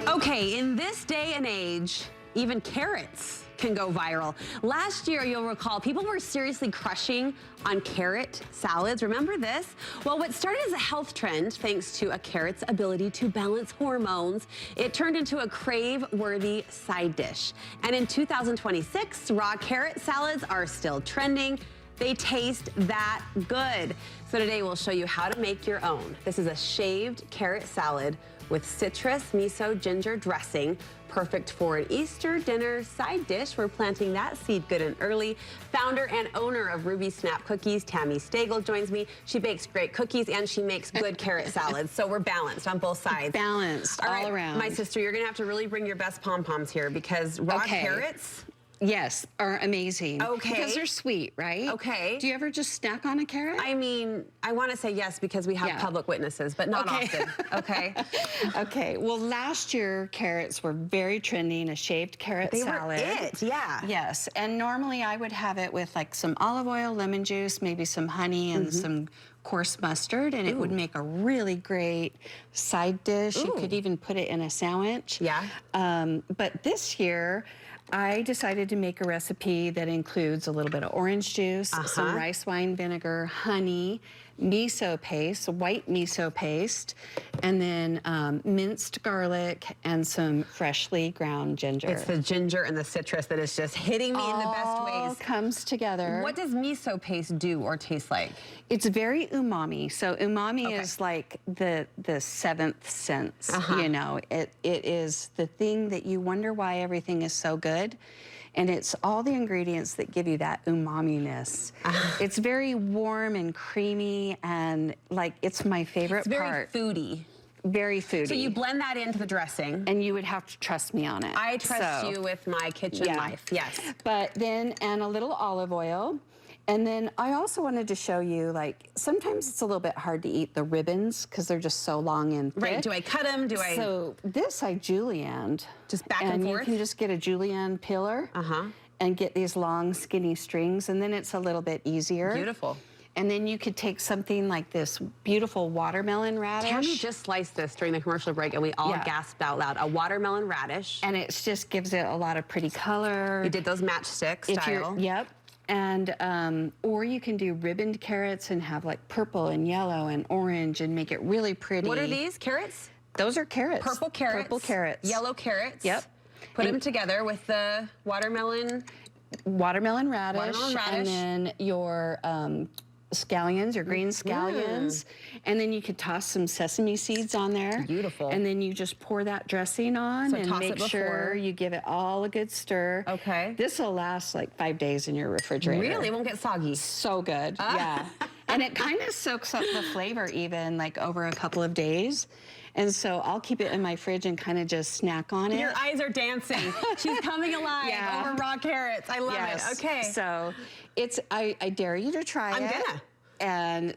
Okay, in this day and age, even carrots can go viral. Last year, you'll recall, people were seriously crushing on carrot salads. Remember this? Well, what started as a health trend, thanks to a carrot's ability to balance hormones, it turned into a crave-worthy side dish. And in 2026, raw carrot salads are still trending. They taste that good. So today we'll show you how to make your own. This is a shaved carrot salad with citrus, miso, ginger dressing, perfect for an Easter dinner side dish. We're planting that seed good and early. Founder and owner of Ruby Snap Cookies, Tami Steggell, joins me. She bakes great cookies and she makes good carrot salads. So we're balanced on both sides. Balanced all around. My sister, you're gonna have to really bring your best pom-poms here because raw carrots, yes, are amazing. Okay. Because they're sweet, right? Okay. Do you ever just snack on a carrot? I mean, I want to say yes because we have public witnesses, but not often. Okay. Okay. Well, last year, carrots were very trending, a shaved carrot salad. They were it, yeah. Yes. And normally I would have it with like some olive oil, lemon juice, maybe some honey and some coarse mustard, and it would make a really great side dish. You could even put it in a sandwich. Yeah. But this year, I decided to make a recipe that includes a little bit of orange juice, some rice wine vinegar, honey, miso paste, white miso paste, and then minced garlic and some freshly ground ginger. It's the ginger and the citrus that is just hitting me in the best ways. All comes together. What does miso paste do or taste like? It's very umami. So umami is like the seventh sense, you know. It is the thing that you wonder why everything is so good. And it's all the ingredients that give you that umami-ness. It's very warm and creamy and like, it's my favorite part. It's very foodie. Very foodie. So you blend that into the dressing. And you would have to trust me on it. I trust you with my kitchen life, yes. But then, and a little olive oil. And then I also wanted to show you, like, sometimes it's a little bit hard to eat the ribbons because they're just so long and thick. Right, do I cut them? So this I julienned. Just back and forth? And you can just get a julienne peeler and get these long, skinny strings, and then it's a little bit easier. Beautiful. And then you could take something like this beautiful watermelon radish. Tami just sliced this during the commercial break and we all gasped out loud. A watermelon radish. And it just gives it a lot of pretty color. You did those matchstick style. Yep. And, or you can do ribboned carrots and have like purple and yellow and orange and make it really pretty. What are these, carrots? Those are carrots. Purple carrots. Purple carrots. Yellow carrots. Yep. Put them together with the watermelon. Watermelon radish. Watermelon radish. And then your scallions, your green scallions. And then you could toss some sesame seeds on there. Beautiful. And then you just pour that dressing on and make sure you give it all a good stir. Okay. This will last like 5 days in your refrigerator. Really? It won't get soggy? So good, yeah. And it kind of soaks up the flavor even like over a couple of days. And so I'll keep it in my fridge and kind of just snack on it. Your eyes are dancing. She's coming alive over raw carrots. I love it. Okay. So it's, I dare you to try it. I'm gonna. And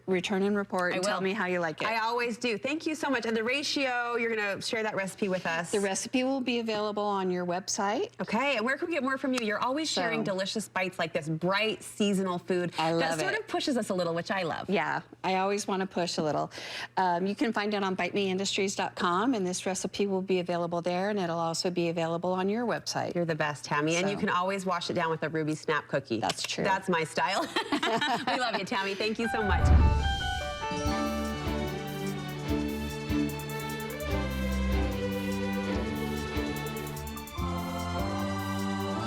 return and report and tell me how you like it. I always do. Thank you so much. And the ratio, you're going to share that recipe with us. The recipe will be available on your website. Okay. And where can we get more from you? You're always sharing delicious bites like this, bright, seasonal food. I love that sort of pushes us a little, which I love. Yeah. I always want to push a little. You can find it on bitemeindustries.com, and this recipe will be available there, and it'll also be available on your website. You're the best, Tami. And you can always wash it down with a Ruby Snap cookie. That's true. That's my style. We love you, Tami. Thank you so much.